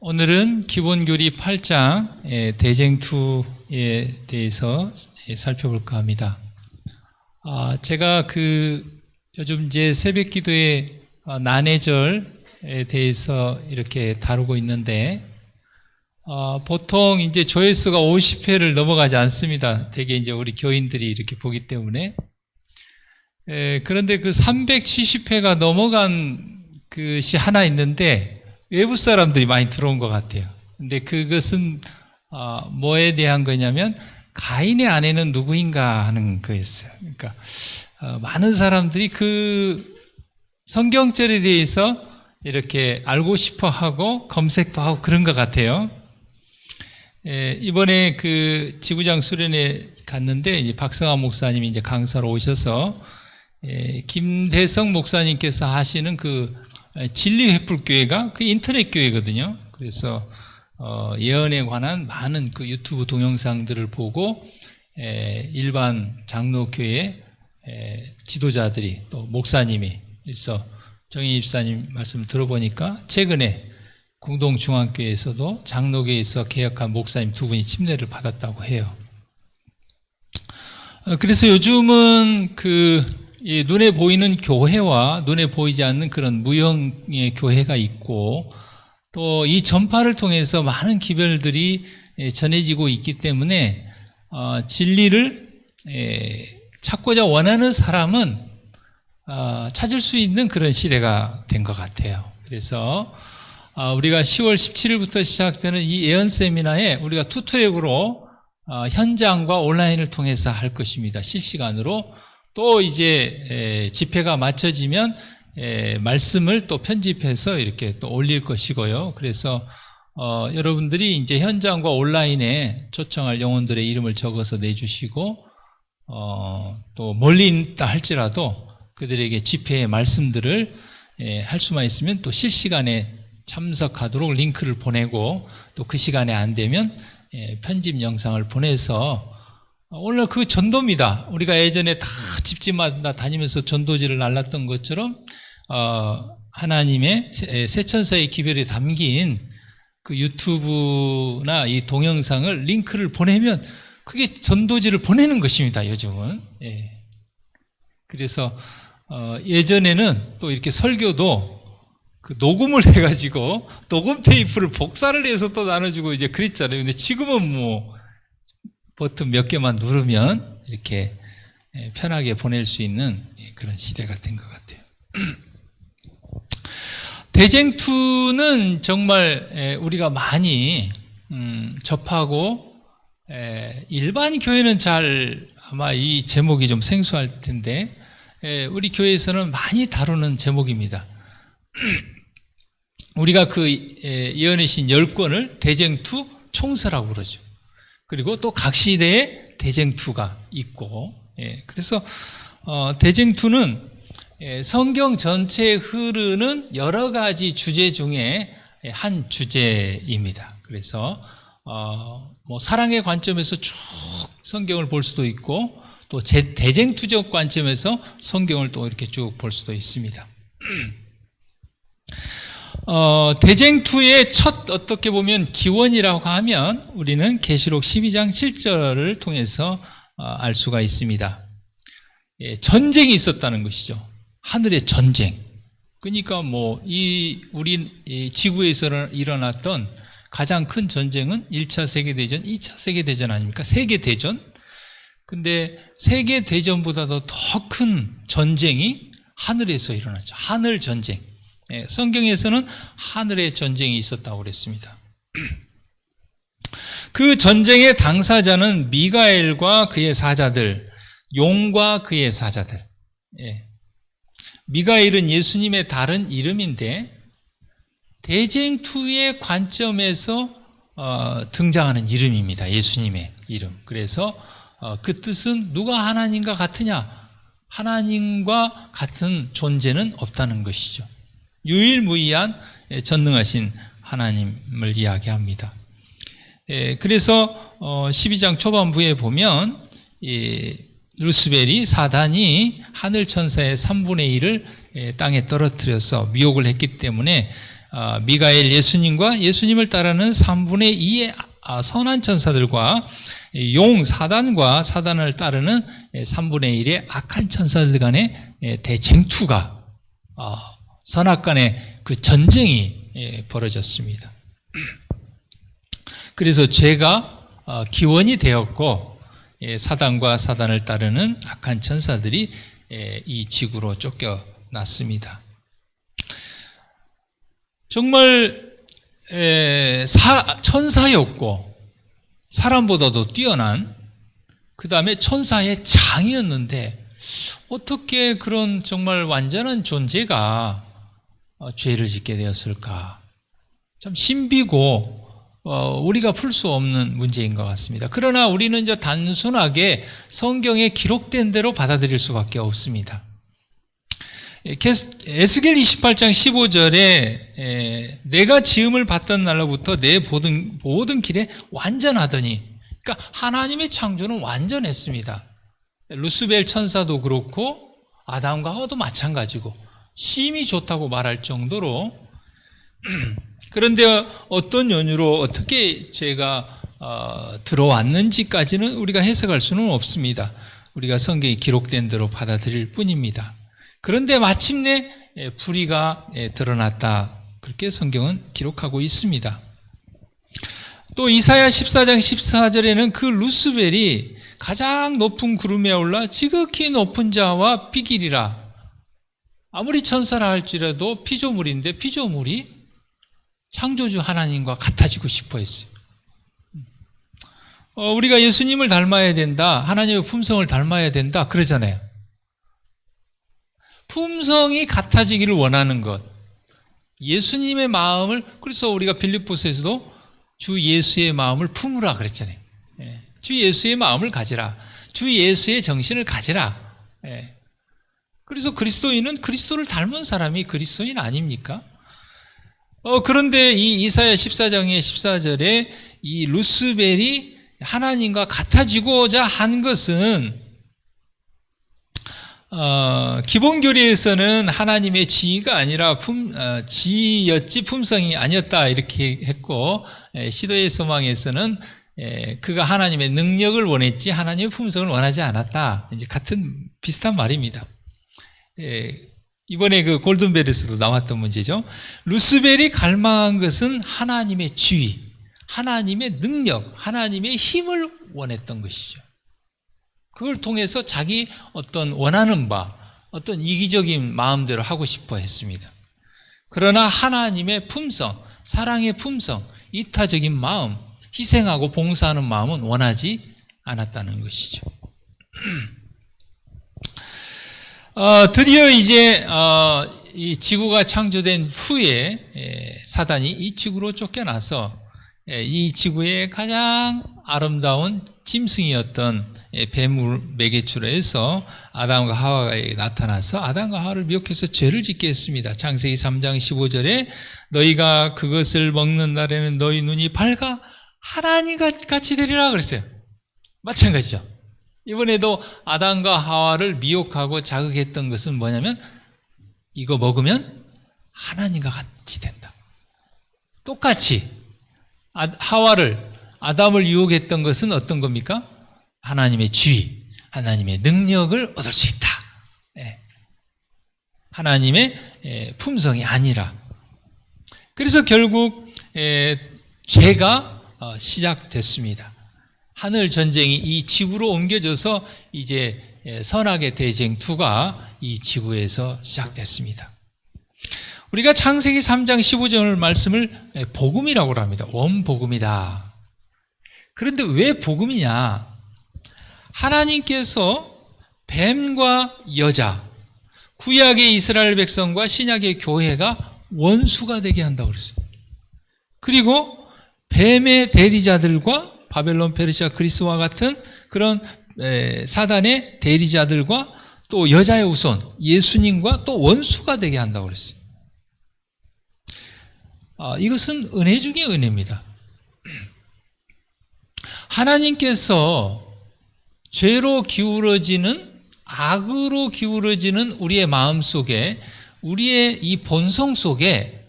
오늘은 기본교리 8장 대쟁투에 대해서 살펴볼까 합니다. 제가 요즘 이제 새벽기도의 난해절에 대해서 이렇게 다루고 있는데 보통 이제 조회수가 50회를 넘어가지 않습니다. 대개 이제 우리 교인들이 이렇게 보기 때문에. 그런데 370회가 넘어간 것이 하나 있는데 외부 사람들이 많이 들어온 것 같아요. 근데 그것은 뭐에 대한 거냐면 가인의 아내는 누구인가 하는 거였어요. 그러니까 많은 사람들이 그 성경절에 대해서 이렇게 알고 싶어 하고 검색도 하고 그런 것 같아요. 이번에 지구장 수련회 갔는데 이제 박성환 목사님이 이제 강사로 오셔서 김대성 목사님께서 하시는 진리횃불교회가 인터넷 교회거든요. 그래서 예언에 관한 많은 유튜브 동영상들을 보고 일반 장로교회 지도자들이 또 목사님이 그래서 정희 집사님 말씀을 들어보니까 최근에 공동중앙교회에서도 장로교회에서 개혁한 목사님 2분이 침례를 받았다고 해요. 그래서 요즘은 이 눈에 보이는 교회와 눈에 보이지 않는 그런 무형의 교회가 있고 또 이 전파를 통해서 많은 기별들이 전해지고 있기 때문에 진리를 찾고자 원하는 사람은 찾을 수 있는 그런 시대가 된 것 같아요. 그래서 우리가 10월 17일부터 시작되는 이 예언 세미나에 우리가 투트랙으로 현장과 온라인을 통해서 할 것입니다. 실시간으로. 또 이제 집회가 마쳐지면 말씀을 또 편집해서 이렇게 또 올릴 것이고요. 그래서 여러분들이 이제 현장과 온라인에 초청할 영혼들의 이름을 적어서 내주시고 또 멀리 있다 할지라도 그들에게 집회의 말씀들을 할 수만 있으면 또 실시간에 참석하도록 링크를 보내고 또 그 시간에 안 되면 편집 영상을 보내서 오늘 전도입니다. 우리가 예전에 다 집집마다 다니면서 전도지를 날랐던 것처럼 하나님의 세천사의 기별이 담긴 유튜브나 이 동영상을 링크를 보내면 그게 전도지를 보내는 것입니다. 요즘은. 그래서 예전에는 또 이렇게 설교도 녹음을 해가지고 녹음 테이프를 복사를 해서 또 나눠주고 이제 그랬잖아요. 근데 지금은 버튼 몇 개만 누르면 이렇게 편하게 보낼 수 있는 그런 시대가 된 것 같아요. 대쟁투는 정말 우리가 많이 접하고 일반 교회는 잘 아마 이 제목이 좀 생소할 텐데 우리 교회에서는 많이 다루는 제목입니다. 우리가 예언의 신 10권을 대쟁투 총서라고 그러죠. 그리고 또 각 시대에 대쟁투가 있고, 그래서 대쟁투는 성경 전체에 흐르는 여러 가지 주제 중에 한 주제입니다. 그래서 사랑의 관점에서 쭉 성경을 볼 수도 있고, 또 대쟁투적 관점에서 성경을 또 이렇게 쭉 볼 수도 있습니다. 대쟁투의 첫 어떻게 보면 기원이라고 하면 우리는 계시록 12장 7절을 통해서 알 수가 있습니다. 전쟁이 있었다는 것이죠. 하늘의 전쟁. 그러니까 우리 지구에서 일어났던 가장 큰 전쟁은 1차 세계대전, 2차 세계대전 아닙니까? 세계대전. 근데 세계대전보다도 더 큰 전쟁이 하늘에서 일어났죠. 하늘 전쟁. 성경에서는 하늘의 전쟁이 있었다고 그랬습니다. 그 전쟁의 당사자는 미가엘과 그의 사자들, 용과 그의 사자들. 미가엘은 예수님의 다른 이름인데 대쟁투의 관점에서 등장하는 이름입니다. 예수님의 이름. 그래서 그 뜻은 누가 하나님과 같으냐? 하나님과 같은 존재는 없다는 것이죠. 유일무이한 전능하신 하나님을 이야기합니다. 그래서 12장 초반부에 보면 루스벨이 사단이 하늘 천사의 3분의 1을 땅에 떨어뜨려서 미혹을 했기 때문에 미가엘 예수님과 예수님을 따르는 3분의 2의 선한 천사들과 용 사단과 사단을 따르는 3분의 1의 악한 천사들 간의 대쟁투가 선악 간의 그 전쟁이 벌어졌습니다. 그래서 죄가 기원이 되었고 사단과 사단을 따르는 악한 천사들이 이 지구로 쫓겨났습니다. 정말 천사였고 사람보다도 뛰어난 그 다음에 천사의 장이었는데 어떻게 그런 정말 완전한 존재가 죄를 짓게 되었을까? 참 신비고 우리가 풀 수 없는 문제인 것 같습니다. 그러나 우리는 이제 단순하게 성경에 기록된 대로 받아들일 수밖에 없습니다. 에스겔 28장 15절에 내가 지음을 받던 날로부터 내 모든 길에 완전하더니, 그러니까 하나님의 창조는 완전했습니다. 루스벨 천사도 그렇고 아담과 하와도 마찬가지고 심히 좋다고 말할 정도로. 그런데 어떤 연유로 어떻게 죄가 들어왔는지까지는 우리가 해석할 수는 없습니다. 우리가 성경에 기록된 대로 받아들일 뿐입니다. 그런데 마침내 불의가 드러났다, 그렇게 성경은 기록하고 있습니다. 또 이사야 14장 14절에는 그 루스벨이 가장 높은 구름에 올라 지극히 높은 자와 비길이라. 아무리 천사라 할지라도 피조물인데 피조물이 창조주 하나님과 같아지고 싶어 했어요. 우리가 예수님을 닮아야 된다, 하나님의 품성을 닮아야 된다 그러잖아요. 품성이 같아지기를 원하는 것, 예수님의 마음을, 그래서 우리가 빌립보서에서도 주 예수의 마음을 품으라 그랬잖아요. 주 예수의 마음을 가지라, 주 예수의 정신을 가지라. 그래서 그리스도인은 그리스도를 닮은 사람이 그리스도인 아닙니까? 그런데 이 이사야 14장의 14절에 이 루스벨이 하나님과 같아지고자 한 것은 기본 교리에서는 하나님의 지위가 아니라 지위였지 품성이 아니었다 이렇게 했고, 시도의 소망에서는 그가 하나님의 능력을 원했지 하나님의 품성을 원하지 않았다. 이제 같은 비슷한 말입니다. 이번에 그 골든벨에서도 나왔던 문제죠. 루스벨이 갈망한 것은 하나님의 지위, 하나님의 능력, 하나님의 힘을 원했던 것이죠. 그걸 통해서 자기 어떤 원하는 바, 어떤 이기적인 마음대로 하고 싶어 했습니다. 그러나 하나님의 품성, 사랑의 품성, 이타적인 마음, 희생하고 봉사하는 마음은 원하지 않았다는 것이죠. 드디어 이제 이 지구가 창조된 후에 사단이 이 지구로 쫓겨나서 이 지구의 가장 아름다운 짐승이었던 뱀을 매개추로 해서 아담과 하와가 나타나서 아담과 하와를 미혹해서 죄를 짓게 했습니다. 창세기 3장 15절에 너희가 그것을 먹는 날에는 너희 눈이 밝아 하나님 같이 되리라 그랬어요. 마찬가지죠. 이번에도 아담과 하와를 미혹하고 자극했던 것은 뭐냐면 이거 먹으면 하나님과 같이 된다. 똑같이 아담을 유혹했던 것은 어떤 겁니까? 하나님의 지위, 하나님의 능력을 얻을 수 있다. 하나님의 품성이 아니라. 그래서 결국 죄가 시작됐습니다. 하늘 전쟁이 이 지구로 옮겨져서 이제 선악의 대쟁투가 이 지구에서 시작됐습니다. 우리가 창세기 3장 15절 말씀을 복음이라고 합니다. 원복음이다. 그런데 왜 복음이냐? 하나님께서 뱀과 여자, 구약의 이스라엘 백성과 신약의 교회가 원수가 되게 한다고 그랬어요. 그리고 뱀의 대리자들과 바벨론, 페르시아, 그리스와 같은 그런 사단의 대리자들과 또 여자의 후손, 예수님과 또 원수가 되게 한다고 그랬어요. 이것은 은혜 중에 은혜입니다. 하나님께서 죄로 기울어지는, 악으로 기울어지는 우리의 마음 속에, 우리의 이 본성 속에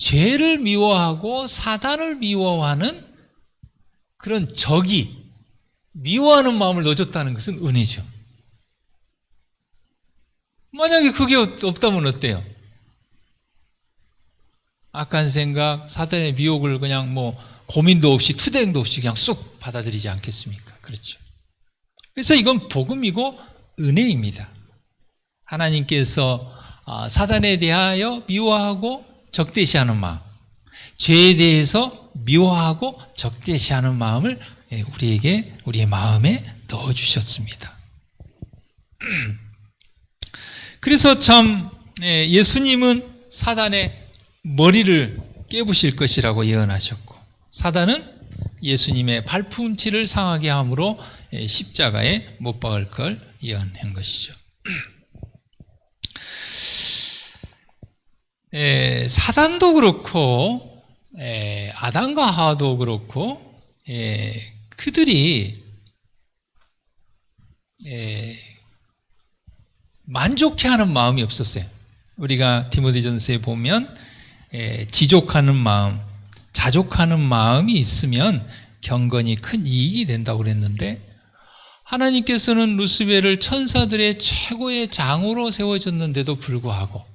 죄를 미워하고 사단을 미워하는 그런 적이 미워하는 마음을 넣어줬다는 것은 은혜죠. 만약에 그게 없다면 어때요? 악한 생각, 사단의 미혹을 그냥 고민도 없이 투쟁도 없이 그냥 쑥 받아들이지 않겠습니까? 그렇죠. 그래서 이건 복음이고 은혜입니다. 하나님께서 사단에 대하여 미워하고 적대시하는 마음, 죄에 대해서 미워하고 적대시하는 마음을 우리에게, 우리의 마음에 넣어주셨습니다. 그래서 참 예수님은 사단의 머리를 깨부실 것이라고 예언하셨고, 사단은 예수님의 발품치를 상하게 함으로 십자가에 못 박을 걸 예언한 것이죠. 사단도 그렇고 아담과 하와도 그렇고 그들이 만족해하는 마음이 없었어요. 우리가 디모데전서에 보면 지족하는 마음, 자족하는 마음이 있으면 경건이 큰 이익이 된다고 그랬는데, 하나님께서는 루스벨을 천사들의 최고의 장으로 세워줬는데도 불구하고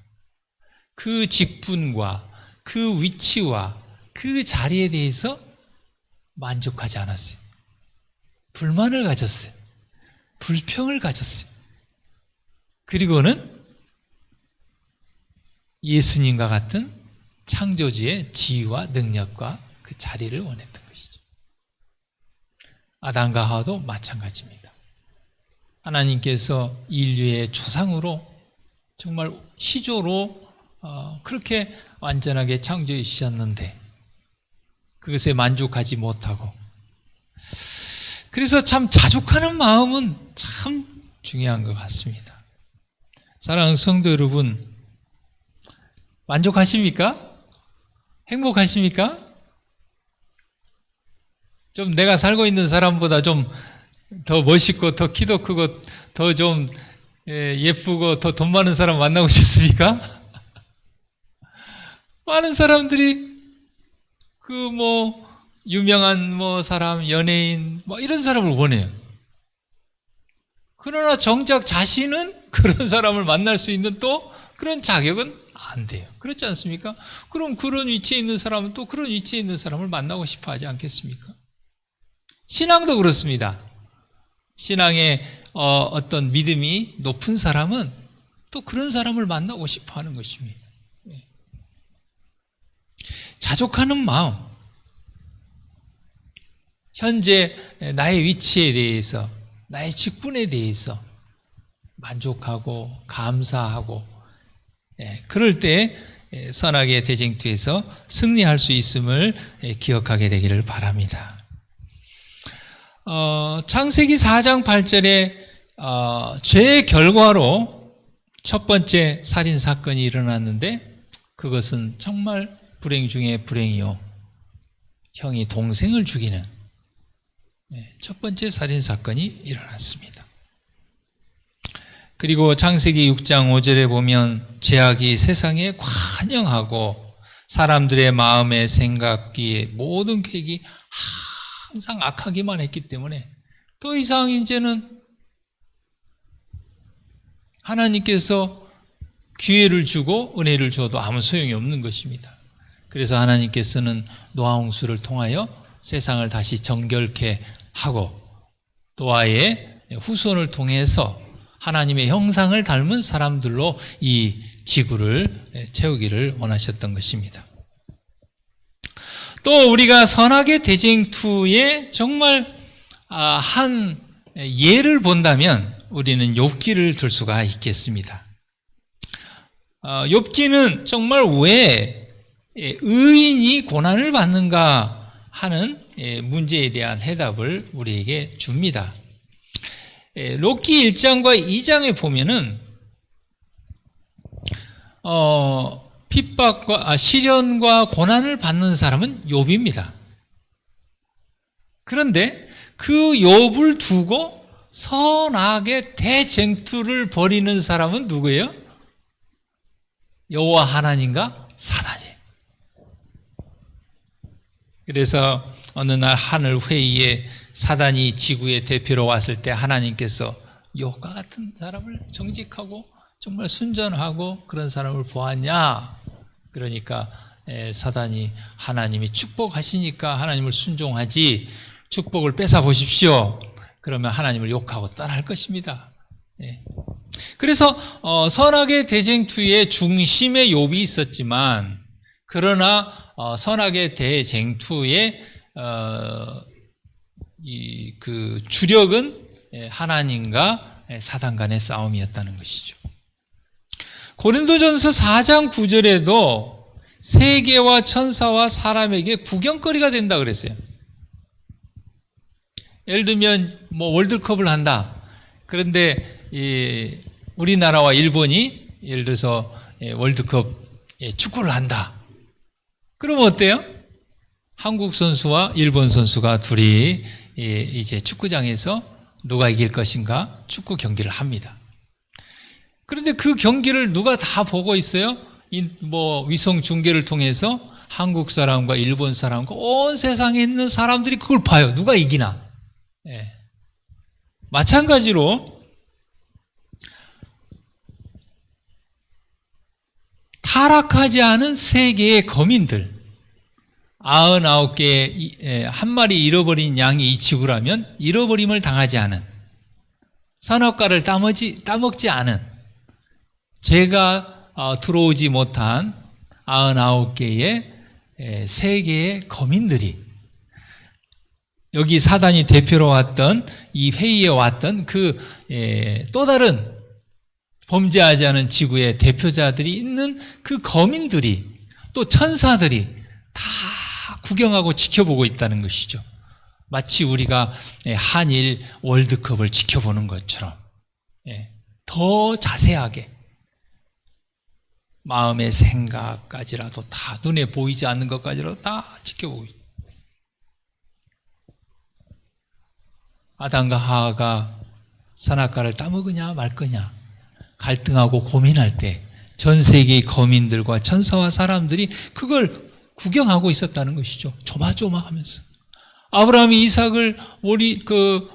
그 직분과 그 위치와 그 자리에 대해서 만족하지 않았어요. 불만을 가졌어요. 불평을 가졌어요. 그리고는 예수님과 같은 창조주의 지위와 능력과 그 자리를 원했던 것이죠. 아담과 하와도 마찬가지입니다. 하나님께서 인류의 조상으로 정말 시조로 그렇게 완전하게 창조해 주셨는데 그것에 만족하지 못하고, 그래서 참 자족하는 마음은 참 중요한 것 같습니다. 사랑하는 성도 여러분, 만족하십니까? 행복하십니까? 좀 내가 살고 있는 사람보다 좀 더 멋있고 더 키도 크고 더 좀 예쁘고 더 돈 많은 사람 만나고 싶습니까? 많은 사람들이 유명한 사람, 연예인 이런 사람을 원해요. 그러나 정작 자신은 그런 사람을 만날 수 있는 또 그런 자격은 안 돼요. 그렇지 않습니까? 그럼 그런 위치에 있는 사람은 또 그런 위치에 있는 사람을 만나고 싶어 하지 않겠습니까? 신앙도 그렇습니다. 신앙의 어떤 믿음이 높은 사람은 또 그런 사람을 만나고 싶어 하는 것입니다. 자족하는 마음, 현재 나의 위치에 대해서, 나의 직분에 대해서 만족하고 감사하고, 그럴 때 선악의 대쟁투에서 승리할 수 있음을 기억하게 되기를 바랍니다. 창세기 4장 8절에 죄의 결과로 첫 번째 살인 사건이 일어났는데, 그것은 정말 불행 중에 불행이요, 형이 동생을 죽이는 첫 번째 살인 사건이 일어났습니다. 그리고 창세기 6장 5절에 보면 죄악이 세상에 관영하고 사람들의 마음의 생각이 모든 계획이 항상 악하기만 했기 때문에 더 이상 이제는 하나님께서 기회를 주고 은혜를 줘도 아무 소용이 없는 것입니다. 그래서 하나님께서는 노아 홍수를 통하여 세상을 다시 정결케 하고 노아의 후손을 통해서 하나님의 형상을 닮은 사람들로 이 지구를 채우기를 원하셨던 것입니다. 또 우리가 선악의 대쟁투에 정말 한 예를 본다면 우리는 욥기를 들 수가 있겠습니다. 욥기는 정말 왜 의인이 고난을 받는가 하는 문제에 대한 해답을 우리에게 줍니다. 욥기 1장과 2장에 보면은 핍박과 시련과 고난을 받는 사람은 욥입니다. 그런데 그 욥을 두고 선악의 대쟁투를 벌이는 사람은 누구예요? 여호와 하나님과 사단이에요. 그래서 어느 날 하늘 회의에 사단이 지구의 대표로 왔을 때 하나님께서 욥과 같은 사람을 정직하고 정말 순전하고 그런 사람을 보았냐? 그러니까 사단이 하나님이 축복하시니까 하나님을 순종하지 축복을 뺏어 보십시오. 그러면 하나님을 욕하고 떠날 것입니다. 그래서 선악의 대쟁투의 중심에 욥이 있었지만 그러나 선악의 대쟁투의 그 주력은 하나님과 사단 간의 싸움이었다는 것이죠. 고린도전서 4장 9절에도 세계와 천사와 사람에게 구경거리가 된다 그랬어요. 예를 들면 뭐 월드컵을 한다. 그런데 우리나라와 일본이 예를 들어서 월드컵 축구를 한다. 그러면 어때요? 한국 선수와 일본 선수가 둘이 이제 축구장에서 누가 이길 것인가 축구 경기를 합니다. 그런데 그 경기를 누가 다 보고 있어요? 뭐 위성 중계를 통해서 한국 사람과 일본 사람과 온 세상에 있는 사람들이 그걸 봐요. 누가 이기나. 마찬가지로 타락하지 않은 세계의 거민들 99개의 한 마리 잃어버린 양이 이 지구라면 잃어버림을 당하지 않은 선악과를 따먹지 않은 죄가 들어오지 못한 99개의 세계의 거민들이 여기 사단이 대표로 왔던 이 회의에 왔던 그 또 다른 범죄하지 않은 지구의 대표자들이 있는 그 거민들이 또 천사들이 다 구경하고 지켜보고 있다는 것이죠. 마치 우리가 한일 월드컵을 지켜보는 것처럼 더 자세하게 마음의 생각까지라도 다 눈에 보이지 않는 것까지라도 다 지켜보고 있다. 아담과 하와가 선악과를 따먹으냐 말 거냐 갈등하고 고민할 때 전 세계의 거민들과 천사와 사람들이 그걸 구경하고 있었다는 것이죠. 조마조마하면서 아브라함이 이삭을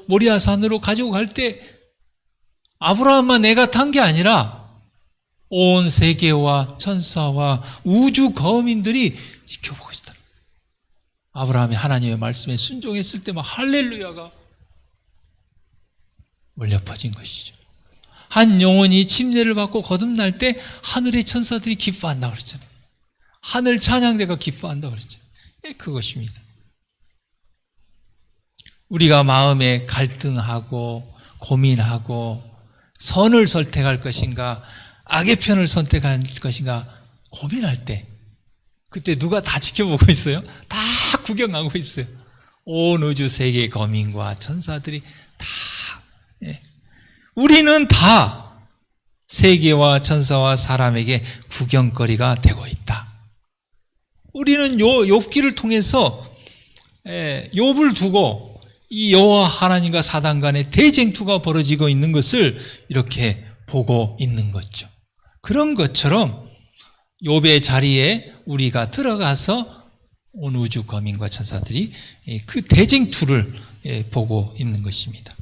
모리아 산으로 가지고 갈 때 아브라함만 내가 탄 게 아니라 온 세계와 천사와 우주 거민들이 지켜보고 있었다. 아브라함이 하나님의 말씀에 순종했을 때 막 할렐루야가 울려 퍼진 것이죠. 한 영혼이 침례를 받고 거듭날 때 하늘의 천사들이 기뻐한다고 그랬잖아요. 하늘 찬양대가 기뻐한다고 그랬잖아요. 그것입니다. 우리가 마음에 갈등하고 고민하고 선을 선택할 것인가 악의 편을 선택할 것인가 고민할 때 그때 누가 다 지켜보고 있어요? 다 구경하고 있어요. 온 우주 세계의 거민과 천사들이 다 우리는 다 세계와 천사와 사람에게 구경거리가 되고 있다. 우리는 욥기를 통해서 욥을 두고 이 여호와 하나님과 사단 간의 대쟁투가 벌어지고 있는 것을 이렇게 보고 있는 거죠. 그런 것처럼 욥의 자리에 우리가 들어가서 온 우주 거민과 천사들이 그 대쟁투를 보고 있는 것입니다.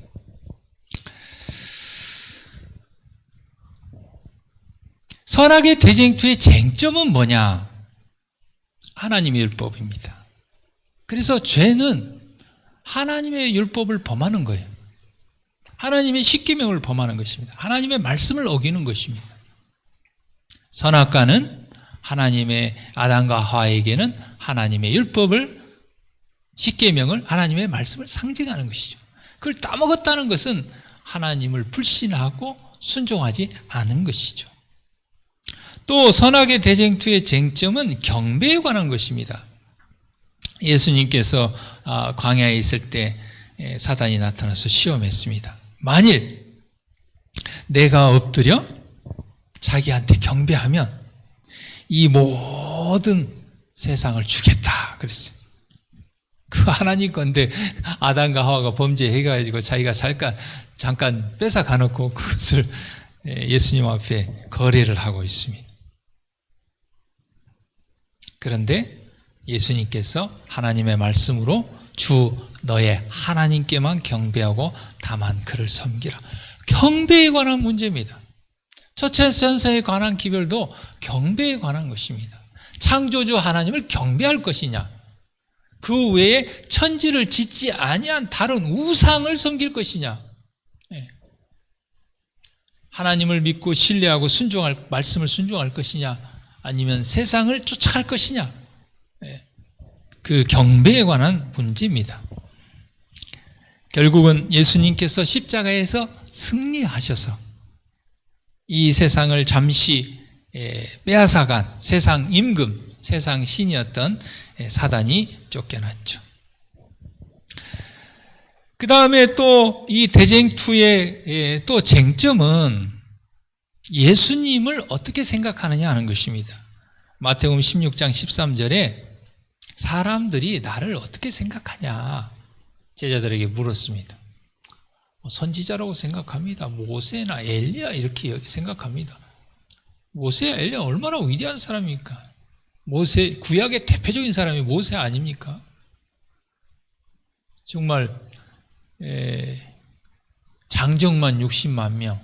선악의 대쟁투의 쟁점은 뭐냐? 하나님의 율법입니다. 그래서 죄는 하나님의 율법을 범하는 거예요. 하나님의 십계명을 범하는 것입니다. 하나님의 말씀을 어기는 것입니다. 선악과는 하나님의 아담과 하와에게는 하나님의 율법을 십계명을 하나님의 말씀을 상징하는 것이죠. 그걸 따먹었다는 것은 하나님을 불신하고 순종하지 않은 것이죠. 또 선악의 대쟁투의 쟁점은 경배에 관한 것입니다. 예수님께서 광야에 있을 때 사단이 나타나서 시험했습니다. 만일 내가 엎드려 자기한테 경배하면 이 모든 세상을 주겠다 그랬어요. 그 하나님 건데 아담과 하와가 범죄해가지고 자기가 잠깐 뺏어 가놓고 그것을 예수님 앞에 거래를 하고 있습니다. 그런데 예수님께서 하나님의 말씀으로 주 너의 하나님께만 경배하고 다만 그를 섬기라. 경배에 관한 문제입니다. 첫째 선서에 관한 기별도 경배에 관한 것입니다. 창조주 하나님을 경배할 것이냐, 그 외에 천지를 짓지 아니한 다른 우상을 섬길 것이냐, 하나님을 믿고 신뢰하고 순종할 말씀을 순종할 것이냐, 아니면 세상을 쫓아갈 것이냐, 그 경배에 관한 문제입니다. 결국은 예수님께서 십자가에서 승리하셔서 이 세상을 잠시 빼앗아간 세상 임금, 세상 신이었던 사단이 쫓겨났죠. 그 다음에 또 이 대쟁투의 또 쟁점은 예수님을 어떻게 생각하느냐 하는 것입니다. 마태복음 16장 13절에 사람들이 나를 어떻게 생각하냐 제자들에게 물었습니다. 선지자라고 생각합니다. 모세나 엘리야 이렇게 생각합니다. 모세야 엘리야 얼마나 위대한 사람입니까? 모세, 구약의 대표적인 사람이 모세 아닙니까? 정말 장정만 60만 명,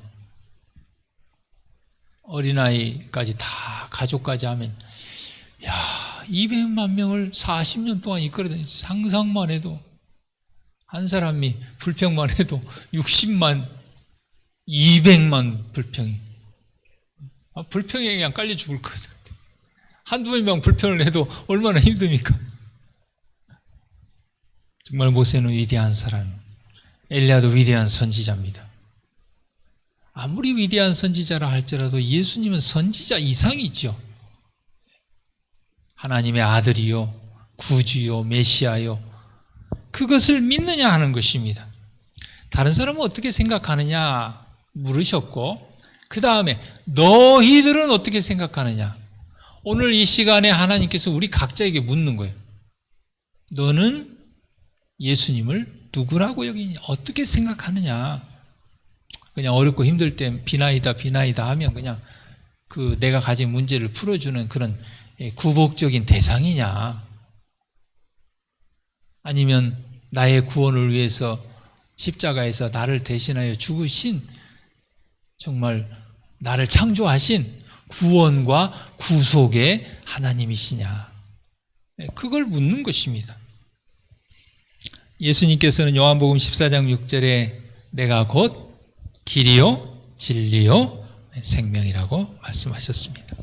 어린아이까지 다 가족까지 하면 200만 명을 40년 동안 이끌어다니, 상상만 해도 한 사람이 불평만 해도 60만 200만 불평이, 불평에 그냥 깔려 죽을 것 같아요. 한두 명 불평을 해도 얼마나 힘듭니까? 정말 모세는 위대한 사람, 엘리야도 위대한 선지자입니다. 아무리 위대한 선지자라 할지라도 예수님은 선지자 이상이죠. 하나님의 아들이요, 구주요, 메시아요, 그것을 믿느냐 하는 것입니다. 다른 사람은 어떻게 생각하느냐 물으셨고, 그 다음에 너희들은 어떻게 생각하느냐. 오늘 이 시간에 하나님께서 우리 각자에게 묻는 거예요. 너는 예수님을 누구라고 여기냐, 어떻게 생각하느냐. 그냥 어렵고 힘들 때 비나이다 하면 그냥 그 내가 가진 문제를 풀어주는 그런 구복적인 대상이냐, 아니면 나의 구원을 위해서 십자가에서 나를 대신하여 죽으신, 정말 나를 창조하신 구원과 구속의 하나님이시냐, 그걸 묻는 것입니다. 예수님께서는 요한복음 14장 6절에 내가 곧 길이요 진리요 생명이라고 말씀하셨습니다.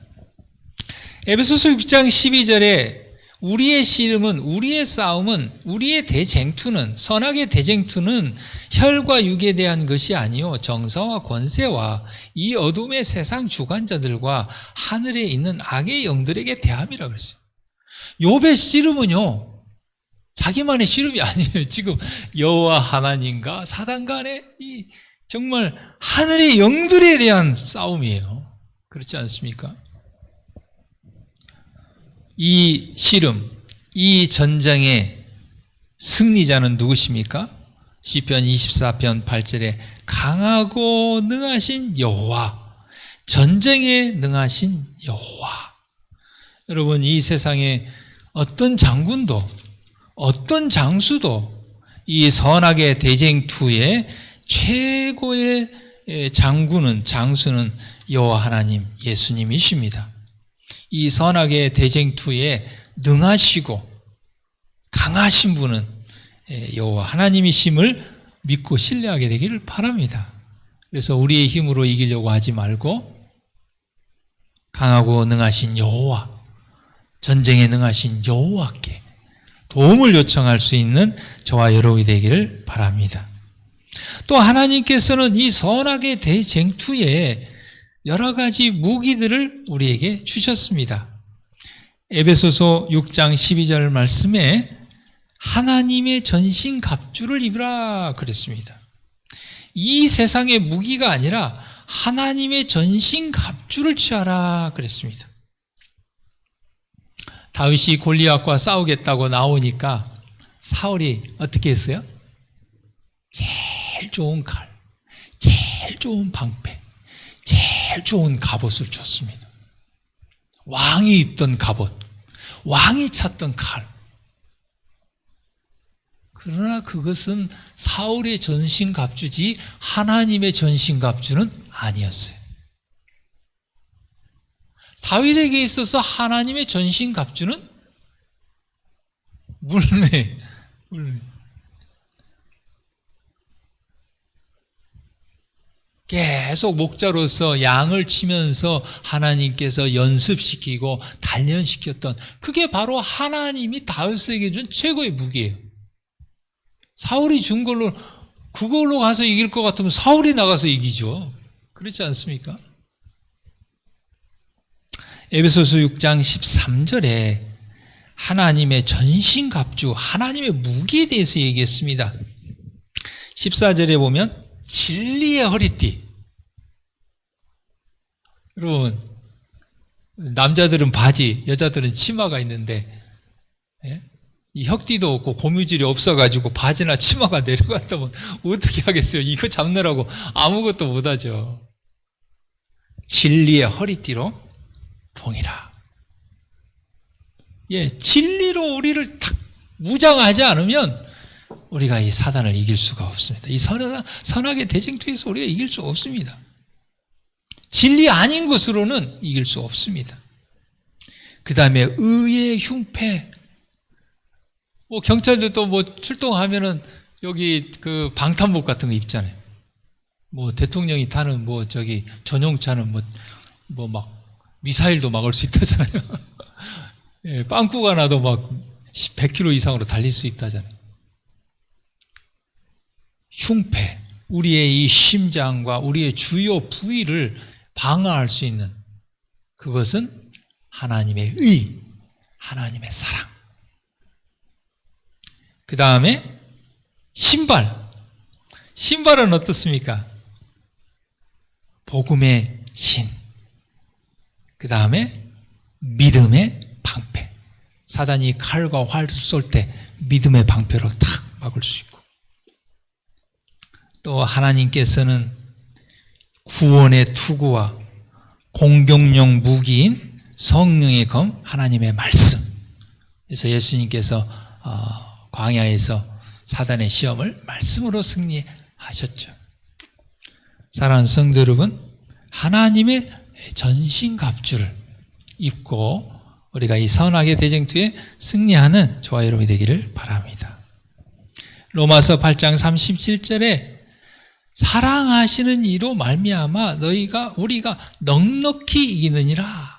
에베소서 6장 12절에 우리의 씨름은, 우리의 싸움은, 우리의 대쟁투는, 선악의 대쟁투는 혈과 육에 대한 것이 아니요 정사와 권세와 이 어둠의 세상 주관자들과 하늘에 있는 악의 영들에게 대함이라고 그랬어요. 욥의 씨름은요 자기만의 씨름이 아니에요. 지금 여호와 하나님과 사단 간의 이 정말 하늘의 영들에 대한 싸움이에요. 그렇지 않습니까? 이 씨름, 이 전쟁의 승리자는 누구십니까? 시편 24편 8절에 강하고 능하신 여호와, 전쟁에 능하신 여호와. 여러분, 이 세상에 어떤 장군도 어떤 장수도 이 선악의 대쟁투의 최고의 장군은, 장수는 여호와 하나님 예수님이십니다. 이 선악의 대쟁투에 능하시고 강하신 분은 여호와 하나님이심을 믿고 신뢰하게 되기를 바랍니다. 그래서 우리의 힘으로 이기려고 하지 말고 강하고 능하신 여호와, 전쟁에 능하신 여호와께 도움을 요청할 수 있는 저와 여러분이 되기를 바랍니다. 또 하나님께서는 이 선악의 대쟁투에 여러 가지 무기들을 우리에게 주셨습니다. 에베소서 6장 12절 말씀에 하나님의 전신 갑주를 입으라 그랬습니다. 이 세상의 무기가 아니라 하나님의 전신 갑주를 취하라 그랬습니다. 다윗이 골리앗과 싸우겠다고 나오니까 사울이 어떻게 했어요? 제일 좋은 칼, 제일 좋은 방패, 제일 좋은 갑옷을 줬습니다. 왕이 입던 갑옷, 왕이 찾던 칼. 그러나 그것은 사울의 전신갑주지 하나님의 전신갑주는 아니었어요. 다윗에게 있어서 하나님의 전신갑주는 물레. 계속 목자로서 양을 치면서 하나님께서 연습시키고 단련시켰던 그게 바로 하나님이 다윗에게 준 최고의 무기예요. 사울이 준 걸로 그걸로 가서 이길 것 같으면 사울이 나가서 이기죠. 그렇지 않습니까? 에베소서 6장 13절에 하나님의 전신갑주, 하나님의 무기에 대해서 얘기했습니다. 14절에 보면 진리의 허리띠. 여러분, 남자들은 바지, 여자들은 치마가 있는데 이 혁띠도 없고 고무줄이 없어가지고 바지나 치마가 내려갔다면 어떻게 하겠어요? 이거 잡느라고 아무것도 못하죠. 진리의 허리띠로 동이라. 진리로 우리를 탁 무장하지 않으면 우리가 이 사단을 이길 수가 없습니다. 이 선악의 대쟁투에서 우리가 이길 수 없습니다. 진리 아닌 것으로는 이길 수 없습니다. 그 다음에 의의 흉패. 경찰들도 출동하면은 여기 그 방탄복 같은 거 입잖아요. 대통령이 타는 전용차는 막 미사일도 막을 수 있다잖아요. 빵꾸가 나도 막 100km 이상으로 달릴 수 있다잖아요. 흉패, 우리의 이 심장과 우리의 주요 부위를 방어할 수 있는 그것은 하나님의 의, 하나님의 사랑. 그 다음에 신발. 신발은 어떻습니까? 복음의 신. 그 다음에 믿음의 방패. 사단이 칼과 활을 쏠 때 믿음의 방패로 탁 막을 수 있고, 또 하나님께서는 구원의 투구와 공격용 무기인 성령의 검, 하나님의 말씀. 그래서 예수님께서 광야에서 사단의 시험을 말씀으로 승리하셨죠. 사랑하는 성도 여러분, 하나님의 전신갑주를 입고 우리가 이 선악의 대쟁투에 승리하는 저와 여러분이 되기를 바랍니다. 로마서 8장 37절에 사랑하시는 이로 말미암아 우리가 넉넉히 이기느니라.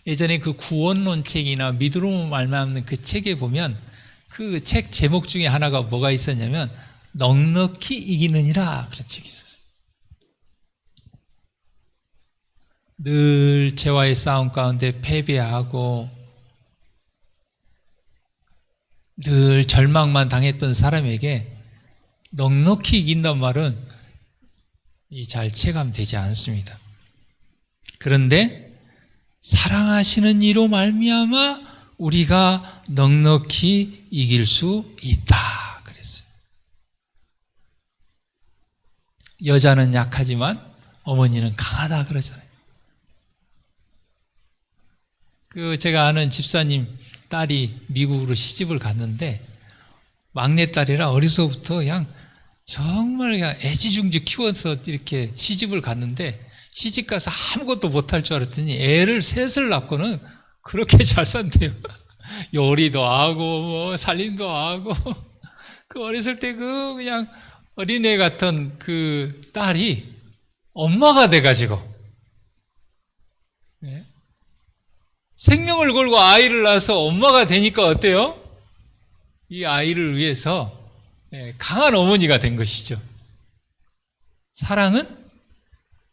예전에 그 구원론 책이나 믿음으로 말미암는 그 책에 보면 그 책 제목 중에 하나가 뭐가 있었냐면 넉넉히 이기느니라, 그런 책이 있었어요. 늘 죄와의 싸움 가운데 패배하고 늘 절망만 당했던 사람에게 넉넉히 이긴단 말은 잘 체감되지 않습니다. 그런데 사랑하시는 이로 말미암아 우리가 넉넉히 이길 수 있다 그랬어요. 여자는 약하지만 어머니는 강하다 그러잖아요. 제가 아는 집사님 딸이 미국으로 시집을 갔는데 막내딸이라 어려서부터 그냥 정말 그냥 애지중지 키워서 이렇게 시집을 갔는데 시집 가서 아무것도 못할 줄 알았더니 애를 셋을 낳고는 그렇게 잘 산대요. 요리도 하고 살림도 하고 그 어렸을 때 그냥 어린애 같은 그 딸이 엄마가 돼가지고 생명을 걸고 아이를 낳아서 엄마가 되니까 어때요? 이 아이를 위해서 강한 어머니가 된 것이죠. 사랑은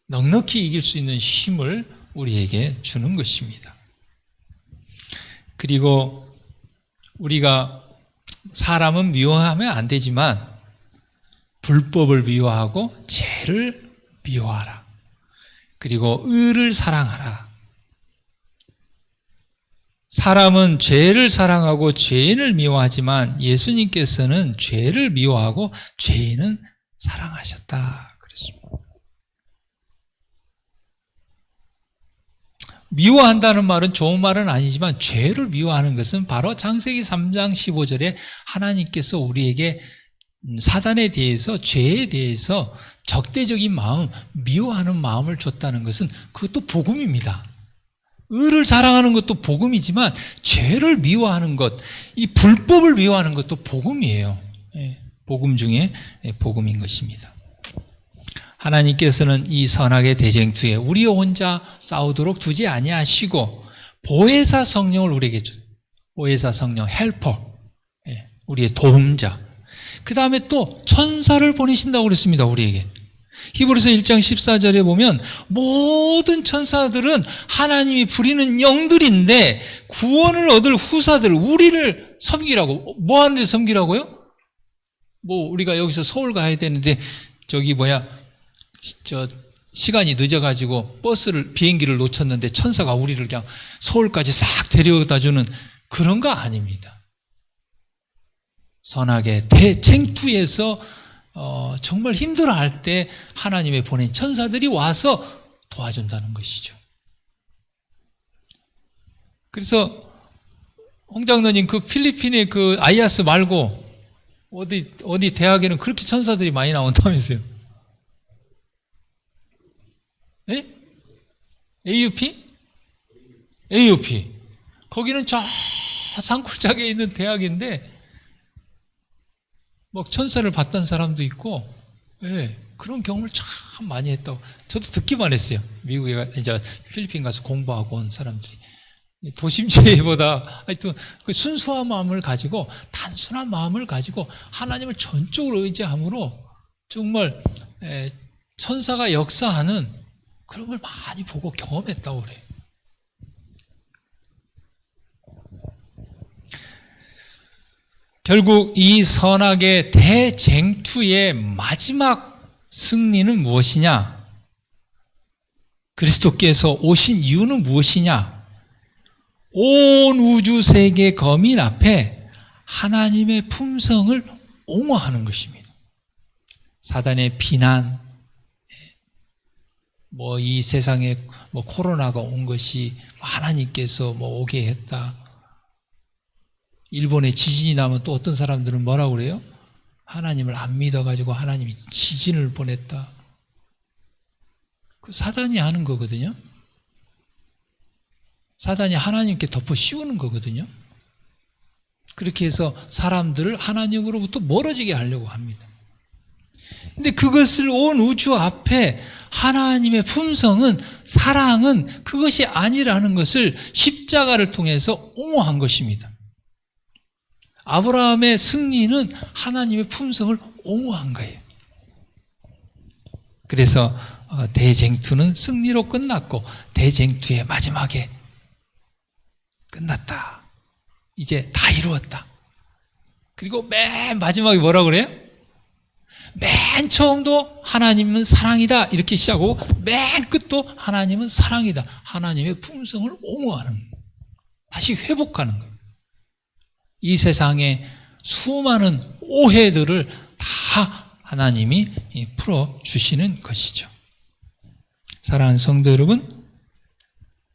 넉넉히 이길 수 있는 힘을 우리에게 주는 것입니다. 그리고 우리가 사람은 미워하면 안 되지만 불법을 미워하고 죄를 미워하라. 그리고 의를 사랑하라. 사람은 죄를 사랑하고 죄인을 미워하지만 예수님께서는 죄를 미워하고 죄인은 사랑하셨다 그랬습니다. 미워한다는 말은 좋은 말은 아니지만 죄를 미워하는 것은 바로 창세기 3장 15절에 하나님께서 우리에게 사단에 대해서, 죄에 대해서 적대적인 마음, 미워하는 마음을 줬다는 것은 그것도 복음입니다. 의를 사랑하는 것도 복음이지만 죄를 미워하는 것, 이 불법을 미워하는 것도 복음이에요. 복음 중에 복음인 것입니다. 하나님께서는 이 선악의 대쟁투에 우리 혼자 싸우도록 두지 아니하시고 보혜사 성령을 우리에게 주. 보혜사 성령, 헬퍼, 우리의 도움자. 그 다음에 또 천사를 보내신다고 그랬습니다. 우리에게. 히브리서 1장 14절에 보면 모든 천사들은 하나님이 부리는 영들인데 구원을 얻을 후사들, 우리를 섬기라고. 뭐 하는데 섬기라고요? 뭐 우리가 여기서 서울 가야 되는데 시간이 늦어가지고 비행기를 놓쳤는데 천사가 우리를 그냥 서울까지 싹 데려다주는 그런 거 아닙니다. 선악의 대쟁투에서 정말 힘들어할 때 하나님의 보낸 천사들이 와서 도와준다는 것이죠. 그래서 홍 장로님 그 필리핀의 그 아이아스 말고 어디 대학에는 그렇게 천사들이 많이 나온다면서요? 네? AUP? AUP. 거기는 저 산골짜기에 있는 대학인데 막 천사를 봤던 사람도 있고, 그런 경험을 참 많이 했다고. 저도 듣기만 했어요. 미국에 이제 필리핀 가서 공부하고 온 사람들이. 도심지보다 하여튼 그 순수한 마음을 가지고, 단순한 마음을 가지고 하나님을 전적으로 의지함으로 정말 천사가 역사하는 그런 걸 많이 보고 경험했다고 그래요. 결국 이 선악의 대쟁투의 마지막 승리는 무엇이냐? 그리스도께서 오신 이유는 무엇이냐? 온 우주 세계 거민 앞에 하나님의 품성을 옹호하는 것입니다. 사단의 비난, 이 세상에 코로나가 온 것이 하나님께서 오게 했다. 일본에 지진이 나면 또 어떤 사람들은 뭐라고 그래요? 하나님을 안 믿어가지고 하나님이 지진을 보냈다. 그 사단이 하는 거거든요. 사단이 하나님께 덮어 씌우는 거거든요. 그렇게 해서 사람들을 하나님으로부터 멀어지게 하려고 합니다. 근데 그것을 온 우주 앞에 하나님의 품성은, 사랑은 그것이 아니라는 것을 십자가를 통해서 옹호한 것입니다. 아브라함의 승리는 하나님의 품성을 옹호한 거예요. 그래서 대쟁투는 승리로 끝났고 대쟁투의 마지막에 끝났다. 이제 다 이루었다. 그리고 맨 마지막에 뭐라고 그래요? 맨 처음도 하나님은 사랑이다 이렇게 시작하고 맨 끝도 하나님은 사랑이다. 하나님의 품성을 옹호하는 거예요. 다시 회복하는 거예요. 이 세상의 수많은 오해들을 다 하나님이 풀어주시는 것이죠. 사랑하는 성도 여러분,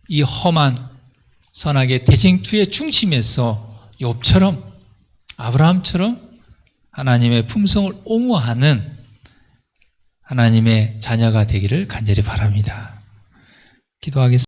이 험한 선악의 대쟁투의 중심에서 욥처럼, 아브라함처럼 하나님의 품성을 옹호하는 하나님의 자녀가 되기를 간절히 바랍니다. 기도하겠습니다.